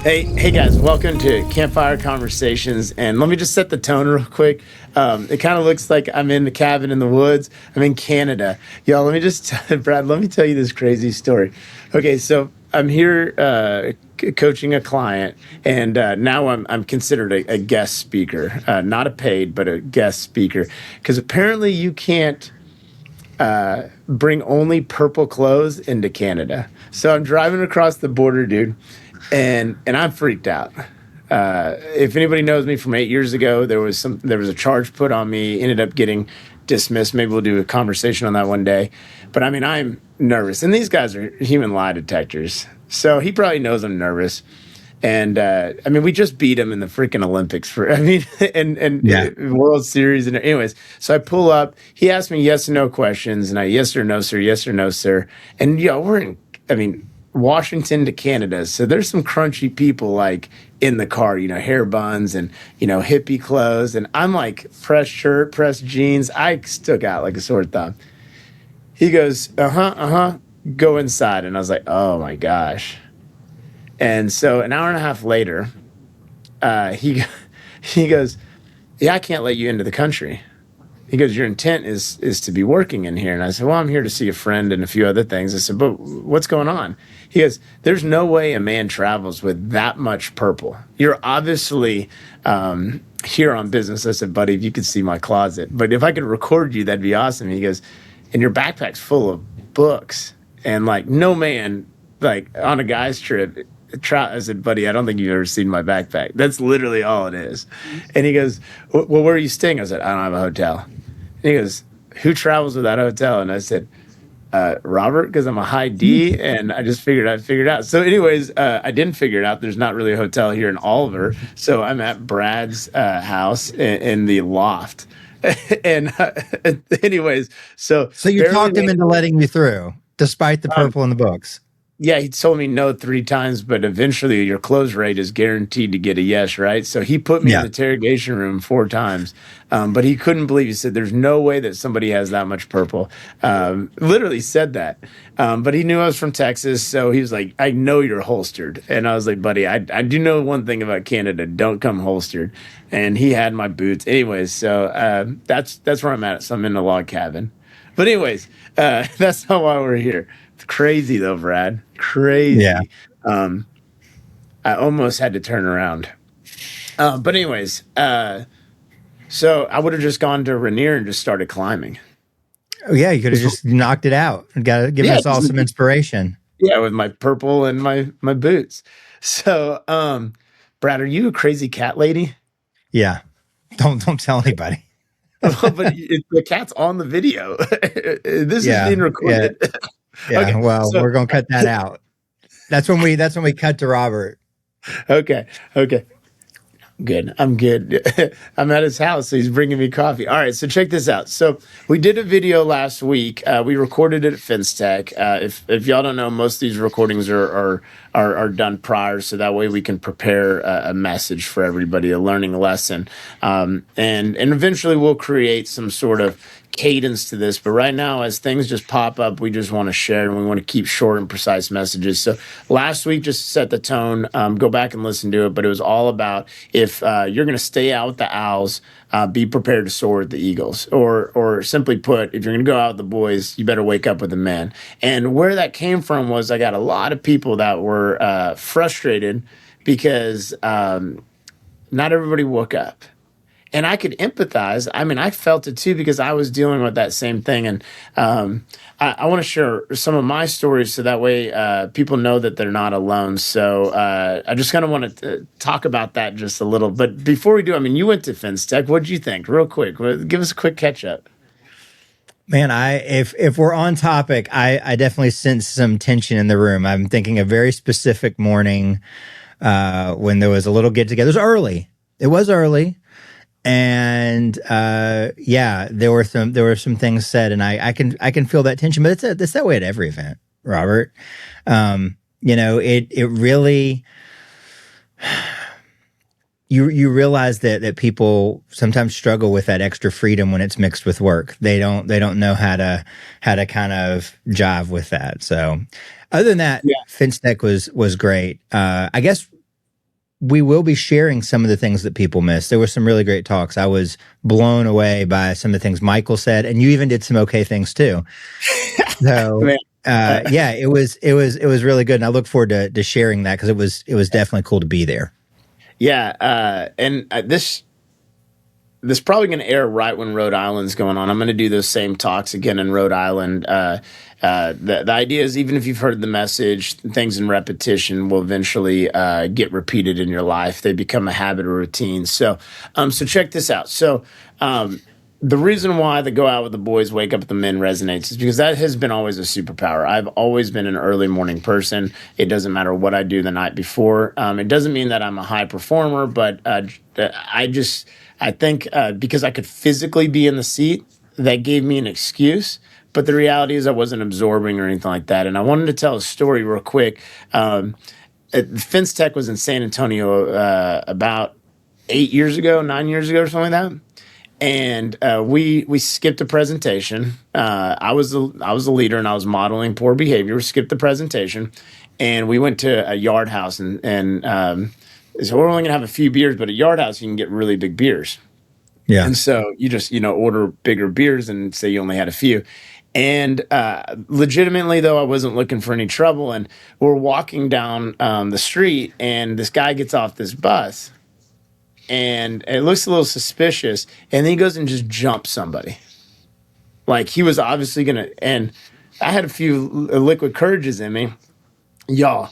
Hey guys, welcome to Campfire Conversations. And let me just set the tone real quick. It kind of looks like I'm in the cabin in the woods. I'm in Canada. Y'all, Brad, let me tell you this crazy story. Okay, so I'm here coaching a client, and now I'm considered a guest speaker, not a paid, but a guest speaker, because apparently you can't bring only purple clothes into Canada. So I'm driving across the border, dude, and I'm freaked out. If anybody knows me from 8 years ago, there was a charge put on me, ended up getting dismissed. Maybe we'll do a conversation on that one day. But I mean, I'm nervous, and these guys are human lie detectors. So he probably knows I'm nervous. And I mean, we just beat him in the freaking Olympics and World Series. And anyways, so I pull up. He asked me yes or no questions, and I yes or no, sir, yes or no, sir. And Washington to Canada. So there's some crunchy people like in the car, hair buns and, hippie clothes. And I'm like pressed shirt, pressed jeans. I stuck out like a sore thumb. He goes, go inside. And I was like, oh my gosh. And so an hour and a half later, he goes, yeah, I can't let you into the country. He goes, your intent is to be working in here. And I said, well, I'm here to see a friend and a few other things. I said, but what's going on? He goes, there's no way a man travels with that much purple. You're obviously here on business. I said, buddy, if you could see my closet. But if I could record you, that'd be awesome. He goes, and your backpack's full of books. And like no man, like on a guy's trip, I said, buddy, I don't think you've ever seen my backpack. That's literally all it is. And he goes, well, where are you staying? I said, I don't have a hotel. And he goes, who travels without a hotel? And I said, Robert, because I'm a high D, and I just figured I'd figure it out. So anyways, I didn't figure it out. There's not really a hotel here in Oliver. So I'm at Brad's house in the loft. And anyways, so you talked him into letting you through, despite the purple in the books. Yeah, he told me no 3 times, but eventually your close rate is guaranteed to get a yes, right? So he put me in the interrogation room 4 times, but he couldn't believe. He said, there's no way that somebody has that much purple. Literally said that. But he knew I was from Texas, so he was like, I know you're holstered. And I was like, buddy, I do know one thing about Canada. Don't come holstered. And he had my boots. Anyways, so that's where I'm at. So I'm in a log cabin. But anyways, that's not why we're here. It's crazy though, Brad. Crazy. Yeah. I almost had to turn around. But anyways, so I would have just gone to Rainier and just started climbing. Oh yeah, you could have just knocked it out and give us all some inspiration. Yeah, with my purple and my boots. So, Brad, are you a crazy cat lady? Yeah. Don't tell anybody. But the cat's on the video. This is being recorded. Yeah. Okay, well, so we're gonna cut that out. That's when we cut to Robert. Okay. Good. I'm good. I'm at his house, so he's bringing me coffee. All right, so check this out. So we did a video last week. We recorded it at FinStech. If y'all don't know, most of these recordings are done prior, so that way we can prepare a message for everybody, a learning lesson, and eventually we'll create some sort of cadence to this. But right now, as things just pop up, we just want to share, and we want to keep short and precise messages. So last week, just to set the tone, go back and listen to it. But it was all about if you're going to stay out with the owls, be prepared to soar with the eagles. Or simply put, if you're going to go out with the boys, you better wake up with the men. And where that came from was I got a lot of people that were frustrated because not everybody woke up. And I could empathize. I mean, I felt it too because I was dealing with that same thing. And I want to share some of my stories so that way people know that they're not alone. So I just kind of want to talk about that just a little. But before we do, I mean, you went to FinStech. What did you think? Real quick. Give us a quick catch up. Man, if we're on topic, I definitely sense some tension in the room. I'm thinking a very specific morning when there was a little get together. It was early. And there were some things said, and I can feel that tension, but it's that way at every event, Robert. It really you realize that people sometimes struggle with that extra freedom when it's mixed with work. They don't know how to kind of jive with that. So other than that, FinStech was great. I guess we will be sharing some of the things that people miss. There were some really great talks. I was blown away by some of the things Michael said, and you even did some okay things too. So Man, yeah, it was really good, and I look forward to sharing that because it was definitely cool to be there. yeah, and this probably going to air right when Rhode Island's going on. I'm going to do those same talks again in Rhode Island. The idea is, even if you've heard the message, things in repetition will eventually get repeated in your life. They become a habit or routine. So check this out. The reason why the Go Out with the Boys, Wake Up with the Men resonates is because that has been always a superpower. I've always been an early morning person. It doesn't matter what I do the night before. It doesn't mean that I'm a high performer, but I think because I could physically be in the seat, that gave me an excuse. But the reality is I wasn't absorbing or anything like that. And I wanted to tell a story real quick. Fence Tech was in San Antonio about 8 years ago, 9 years ago, or something like that. And we skipped a presentation. I was the leader, and I was modeling poor behavior. We skipped the presentation, and we went to a yard house, and so we're only gonna have a few beers, but at yard house you can get really big beers. Yeah. And so you just order bigger beers and say you only had a few. And legitimately, though, I wasn't looking for any trouble. And we're walking down the street, and this guy gets off this bus, and it looks a little suspicious. And then he goes and just jumps somebody. Like, he was obviously going to. And I had a few liquid courages in me. Y'all,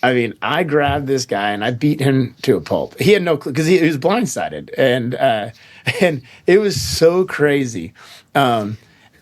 I mean, I grabbed this guy and I beat him to a pulp. He had no clue because he was blindsided, and it was so crazy.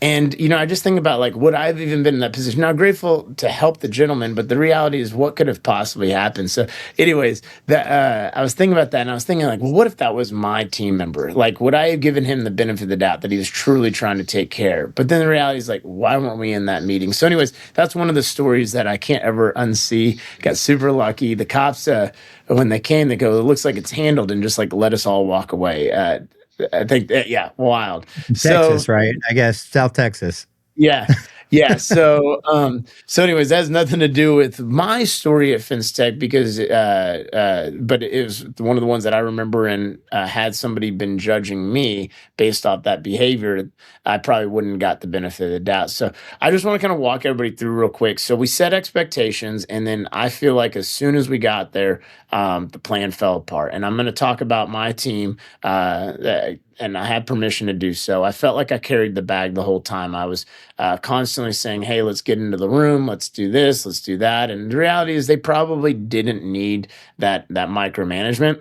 And I just think about, like, would I have even been in that position? Now, I'm grateful to help the gentleman, but the reality is, what could have possibly happened? So, anyways, I was thinking about that, and I was thinking, like, well, what if that was my team member? Like, would I have given him the benefit of the doubt that he was truly trying to take care? But then the reality is, like, why weren't we in that meeting? So, anyways, that's one of the stories that I can't ever unsee. Got super lucky. The cops, when they came, they go, "It looks like it's handled," and just, like, let us all walk away. I think that, yeah, wild. So Texas, right? I guess South Texas. yeah. Yeah. So anyways, that has nothing to do with my story at FinTech because, but it was one of the ones that I remember, and had somebody been judging me based off that behavior, I probably wouldn't have got the benefit of the doubt. So I just want to kind of walk everybody through real quick. So we set expectations, and then I feel like as soon as we got there, the plan fell apart. And I'm going to talk about my team, and I had permission to do so. I felt like I carried the bag the whole time. I was constantly saying, "Hey, let's get into the room. Let's do this. Let's do that." And the reality is, they probably didn't need that micromanagement.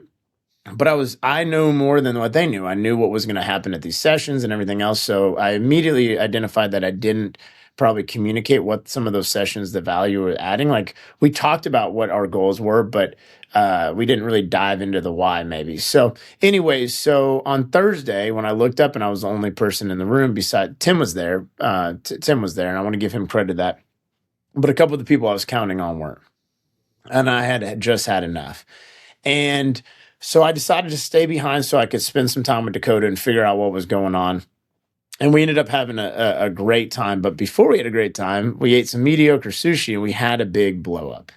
But I know more than what they knew. I knew what was going to happen at these sessions and everything else. So I immediately identified that I didn't probably communicate what some of those sessions, the value were adding. Like, we talked about what our goals were, but we didn't really dive into the why, maybe. So anyways, so on Thursday, when I looked up and I was the only person in the room beside Tim was there, Tim was there, and I want to give him credit that. But a couple of the people I was counting on weren't. And I had just had enough. And so I decided to stay behind so I could spend some time with Dakota and figure out what was going on. And we ended up having a great time. But before we had a great time, we ate some mediocre sushi, and we had a big blow up.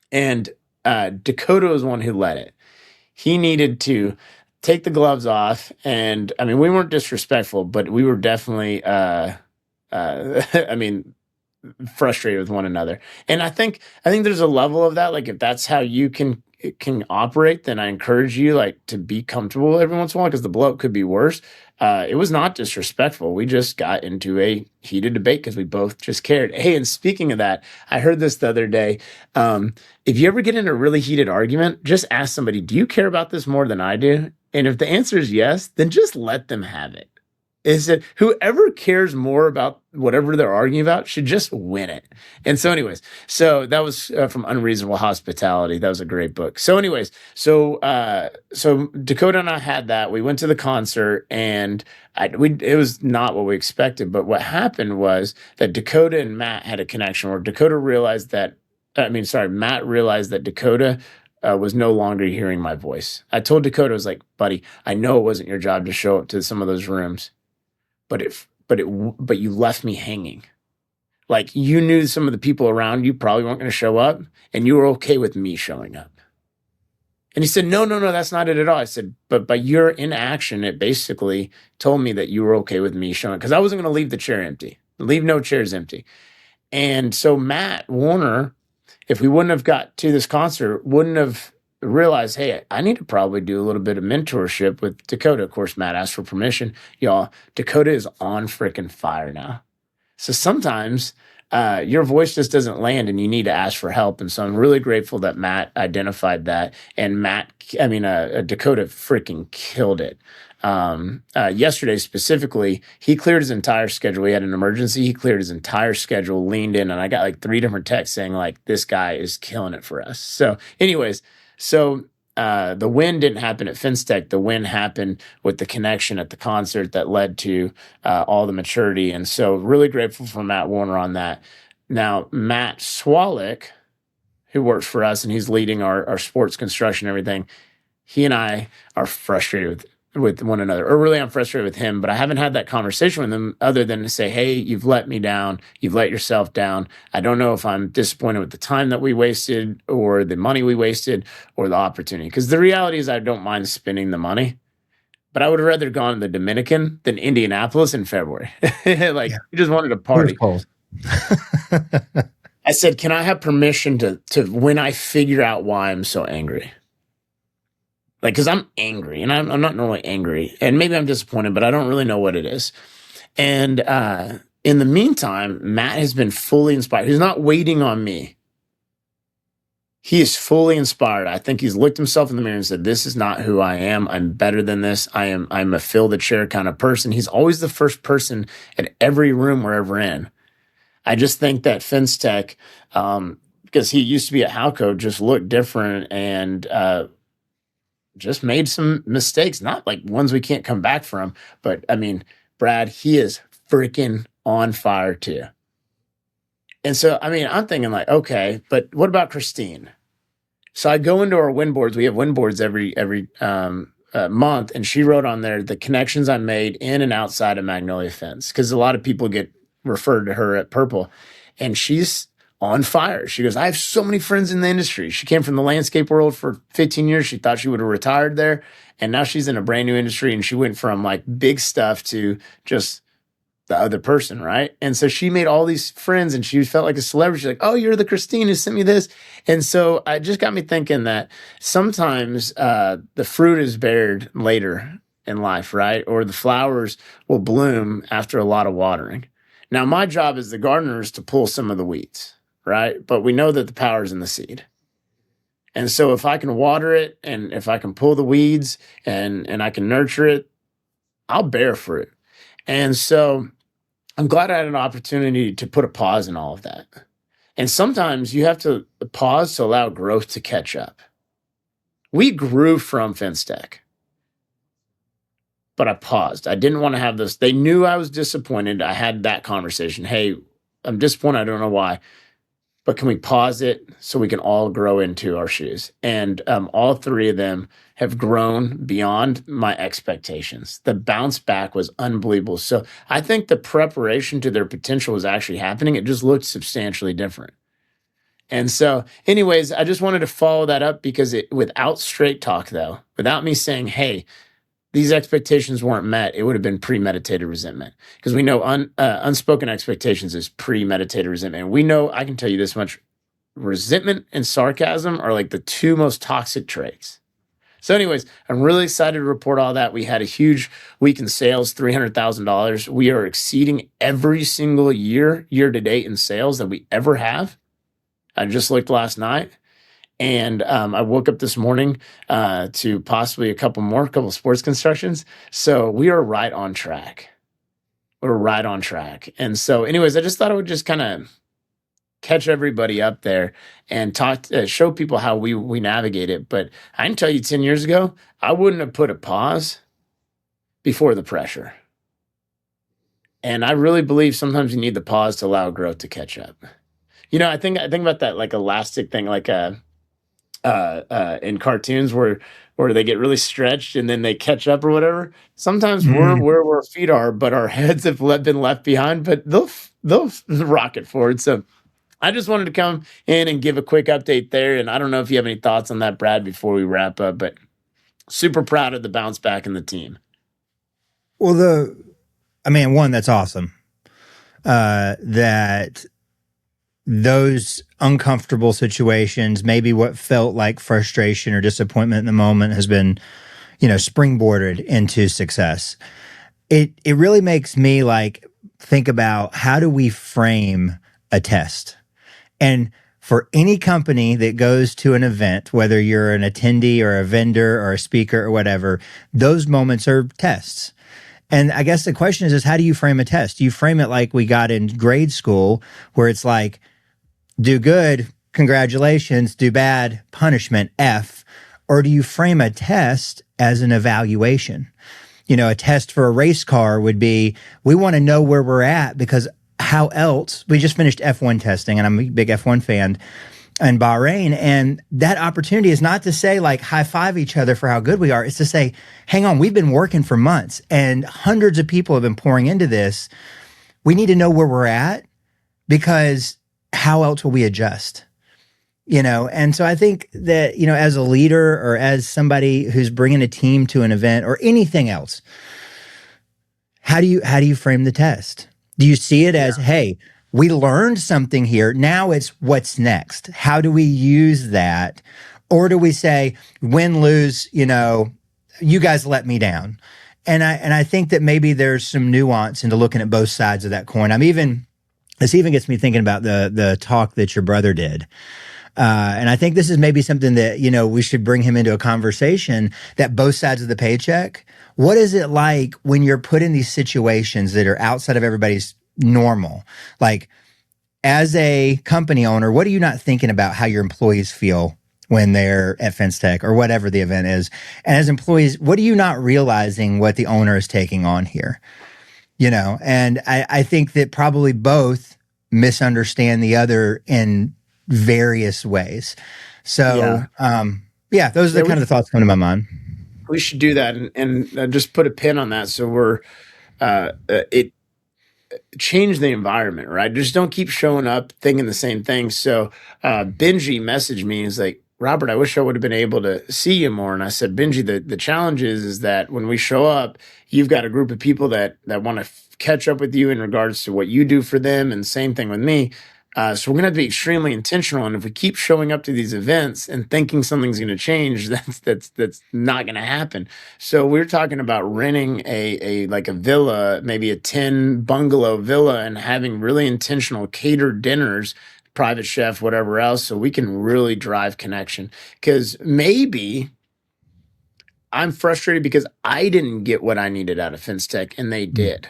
And Dakota was one who led it. He needed to take the gloves off. And I mean, we weren't disrespectful, but we were definitely, I mean, frustrated with one another. And I think there's a level of that. Like, if that's how you can operate, then I encourage you, like, to be comfortable every once in a while, because the blow up could be worse. It was not disrespectful. We just got into a heated debate because we both just cared. Hey, and speaking of that, I heard this the other day. If you ever get in a really heated argument, just ask somebody, "Do you care about this more than I do?" And if the answer is yes, then just let them have it. Is that whoever cares more about whatever they're arguing about should just win it. And so anyways, so that was from Unreasonable Hospitality. That was a great book. So anyways, so Dakota and I had that. We went to the concert, and it was not what we expected. But what happened was that Dakota and Matt had a connection where Matt realized that Dakota was no longer hearing my voice. I told Dakota, I was like, "Buddy, I know it wasn't your job to show up to some of those rooms, but you left me hanging. Like, you knew some of the people around you probably weren't going to show up, and you were okay with me showing up." And he said, no, no, no, that's not it at all. I said, but by your inaction, it basically told me that you were okay with me showing, because I wasn't going to leave the chair empty, leave no chairs empty. And so Matt Warner, if we wouldn't have got to this concert, wouldn't have realized, hey, I need to probably do a little bit of mentorship with Dakota. Of course, Matt asked for permission. Y'all, Dakota is on freaking fire now. So sometimes your voice just doesn't land and you need to ask for help. And so I'm really grateful that Matt identified that. And Dakota freaking killed it. Yesterday specifically, he cleared his entire schedule. He had an emergency. He cleared his entire schedule, leaned in, and I got like 3 different texts saying like, this guy is killing it for us. So anyways, the win didn't happen at FinStech. The win happened with the connection at the concert that led to all the maturity. And so really grateful for Matt Warner on that. Now, Matt Swalick, who works for us and he's leading our sports construction and everything, he and I are frustrated with one another, or really I'm frustrated with him, but I haven't had that conversation with him other than to say, hey, you've let me down. You've let yourself down. I don't know if I'm disappointed with the time that we wasted or the money we wasted or the opportunity. Because the reality is I don't mind spending the money, but I would have rather gone to the Dominican than Indianapolis in February. Like, you just wanted to party. I said, can I have permission to when I figure out why I'm so angry? Like, because I'm angry, and I'm not normally angry, and maybe I'm disappointed, but I don't really know what it is. And in the meantime, Matt has been fully inspired. He's not waiting on me. He is fully inspired. I think he's looked himself in the mirror and said, this is not who I am. I'm better than this. I'm a fill the chair kind of person. He's always the first person at every room we're ever in. I just think that FinStech, because he used to be at Halco, just looked different and just made some mistakes, not like ones we can't come back from. But I mean, Brad, he is freaking on fire too. And so, I mean, I'm thinking like, okay, but what about Christine? So I go into our win boards. We have win boards every month, and she wrote on there the connections I made in and outside of Magnolia Fence, because a lot of people get referred to her at Purple, and she's on fire. She goes, I have so many friends in the industry. She came from the landscape world for 15 years. She thought she would have retired there, and now she's in a brand new industry, and she went from like big stuff to just the other person, right? And so she made all these friends and she felt like a celebrity. She's like, oh, you're the Christine who sent me this. And so it just got me thinking that sometimes the fruit is bared later in life, right? Or the flowers will bloom after a lot of watering. Now, my job as the gardener is to pull some of the weeds, right? But we know that the power is in the seed. And so if I can water it and if I can pull the weeds and I can nurture it, I'll bear fruit. And so I'm glad I had an opportunity to put a pause in all of that. And sometimes you have to pause to allow growth to catch up. We grew from FinStech, but I paused. I didn't want to have this. They knew I was disappointed. I had that conversation. Hey, I'm disappointed. I don't know why. But can we pause it so we can all grow into our shoes? And all 3 of them have grown beyond my expectations. The bounce back was unbelievable. So I think the preparation to their potential was actually happening. It just looked substantially different. And so anyways, I just wanted to follow that up because without straight talk though, without me saying, hey, these expectations weren't met, it would have been premeditated resentment. Because we know unspoken expectations is premeditated resentment. And we know, I can tell you this much, resentment and sarcasm are like the 2 most toxic traits. So anyways, I'm really excited to report all that. We had a huge week in sales, $300,000. We are exceeding every single year to date in sales that we ever have. I just looked last night. And I woke up this morning to possibly a couple sports constructions. So we are right on track. We're right on track. And so anyways, I just thought I would just kind of catch everybody up there and show people how we navigate it. But I can tell you 10 years ago, I wouldn't have put a pause before the pressure. And I really believe sometimes you need the pause to allow growth to catch up. You know, I think about that like elastic thing, like in cartoons where they get really stretched and then they catch up or whatever. Sometimes we're where our feet are, but our heads have been left behind, but they'll rocket forward. So I just wanted to come in and give a quick update there. And I don't know if you have any thoughts on that, Brad, before we wrap up, but super proud of the bounce back in the team. Well, one, that's awesome. That those uncomfortable situations, maybe what felt like frustration or disappointment in the moment has been, springboarded into success. It really makes me think about how do we frame a test? And for any company that goes to an event, whether you're an attendee or a vendor or a speaker or whatever, those moments are tests. And I guess the question is how do you frame a test? Do you frame it like we got in grade school, where it's like, do good, congratulations, do bad, punishment, F? Or do you frame a test as an evaluation? A test for a race car would be, we want to know where we're at, because how else? We just finished F1 testing, and I'm a big F1 fan in Bahrain. And that opportunity is not to say high five each other for how good we are. It's to say, hang on, we've been working for months and hundreds of people have been pouring into this. We need to know where we're at, because how else will we adjust? And so I think that, as a leader or as somebody who's bringing a team to an event or anything else, how do you frame the test? Do you see it as, hey, we learned something here. Now it's what's next. How do we use that? Or do we say, win, lose, you guys let me down? And I think that maybe there's some nuance into looking at both sides of that coin. This even gets me thinking about the talk that your brother did. And I think this is maybe something that, we should bring him into a conversation, that both sides of the paycheck. What is it like when you're put in these situations that are outside of everybody's normal? Like, as a company owner, what are you not thinking about how your employees feel when they're at Fence Tech or whatever the event is? And as employees, what are you not realizing what the owner is taking on here? And I think that probably both misunderstand the other in various ways. So, those are kind of the thoughts coming to my mind. We should do that and just put a pin on that. So we're, it change the environment, right? Just don't keep showing up thinking the same thing. So, Benji messaged me and he's like, Robert, I wish I would have been able to see you more. And I said, Benji, the challenge is that when we show up, you've got a group of people that want to catch up with you in regards to what you do for them. And same thing with me. So we're going to have to be extremely intentional. And if we keep showing up to these events and thinking something's going to change, that's not going to happen. So we're talking about renting a villa, maybe a 10 bungalow villa, and having really intentional catered dinners, private chef, whatever else, so we can really drive connection. Because maybe I'm frustrated because I didn't get what I needed out of Fence Tech and they did.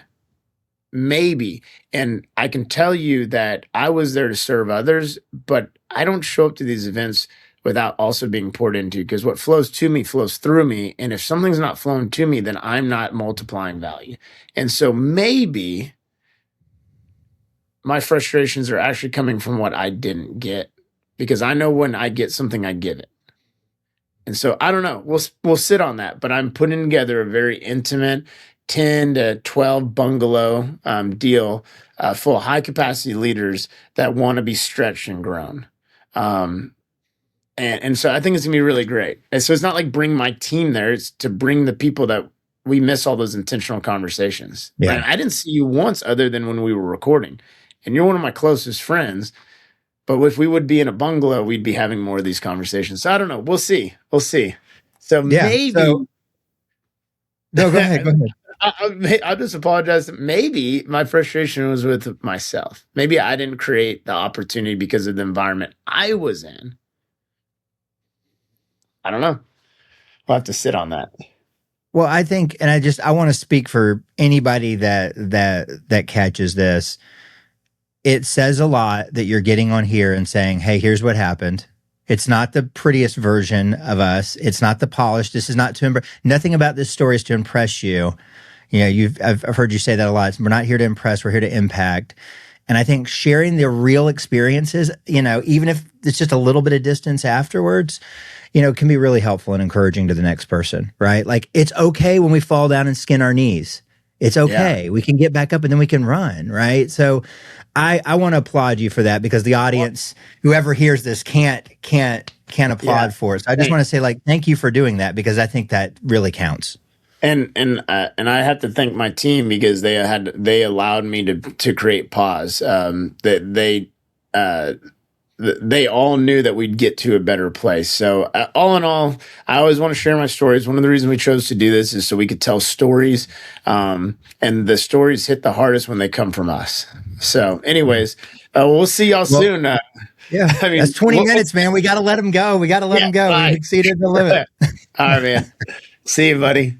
Maybe. And I can tell you that I was there to serve others, but I don't show up to these events without also being poured into, because what flows to me flows through me. And if something's not flowing to me, then I'm not multiplying value. And so maybe my frustrations are actually coming from what I didn't get, because I know when I get something, I give it. And so I don't know. We'll sit on that, but I'm putting together a very intimate 10 to 12 bungalow deal full of high capacity leaders that want to be stretched and grown. And so I think it's gonna be really great. And so it's not like bring my team there, it's to bring the people that we miss all those intentional conversations. Yeah. And I didn't see you once other than when we were recording, and you're one of my closest friends. But if we would be in a bungalow, we'd be having more of these conversations. So I don't know. We'll see. So maybe. No, go ahead. I'll just apologize. Maybe my frustration was with myself. Maybe I didn't create the opportunity because of the environment I was in. I don't know. We'll have to sit on that. Well, I think, and I want to speak for anybody that catches this. It says a lot that you're getting on here and saying, hey, here's what happened. It's not the prettiest version of us. It's not the polished. This is not to impress. Nothing about this story is to impress you. I've heard you say that a lot. We're not here to impress. We're here to impact. And I think sharing the real experiences, even if it's just a little bit of distance afterwards, can be really helpful and encouraging to the next person, right? Like, it's okay when we fall down and skin our knees. It's Yeah. okay. We can get back up and then we can run, right? So I want to applaud you for that because the Well, audience, whoever hears this can't yeah. applaud for it. So I just want Thanks. to say like thank you for doing that because I think that really counts. And I have to thank my team because they allowed me to create pause. That they all knew that we'd get to a better place. So all in all, I always want to share my stories. One of the reasons we chose to do this is so we could tell stories, and the stories hit the hardest when they come from us. So, anyways, we'll see y'all Well, soon. yeah, I that's mean, 20 minutes, man. We got to let him go. We got to let yeah, him go. We bye. exceeded the limit. All right, man. See you, buddy.